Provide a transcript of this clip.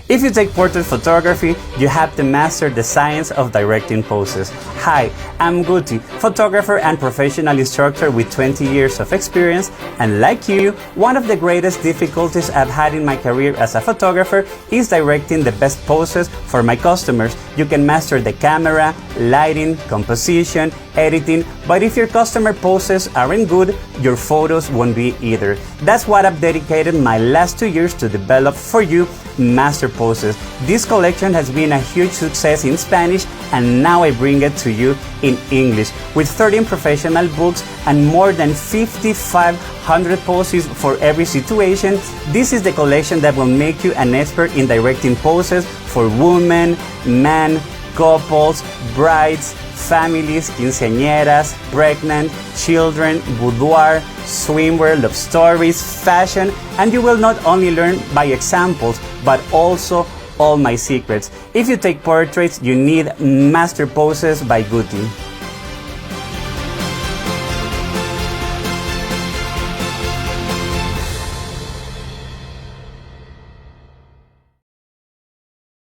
If you take portrait photography, you have to master the science of directing poses. Hi, I'm Guti, photographer and professional instructor with 20 years of experience, and like you, one of the greatest difficulties I've had in my career as a photographer is directing the best poses for my customers. You can master the camera, lighting, composition, editing, but if your customer poses aren't good, your photos won't be either. That's what I've dedicated my last 2 years to develop for you, Master Poses. This collection has been a huge success in Spanish, and now I bring it to you in English. With 13 professional books and more than 5,500 poses for every situation, this is the collection that will make you an expert in directing poses for women, men, couples, brides, families, quinceañeras, pregnant, children, boudoir, swimwear, love stories, fashion, and you will not only learn by examples, but also all my secrets. If you take portraits, you need Master Poses by Guti.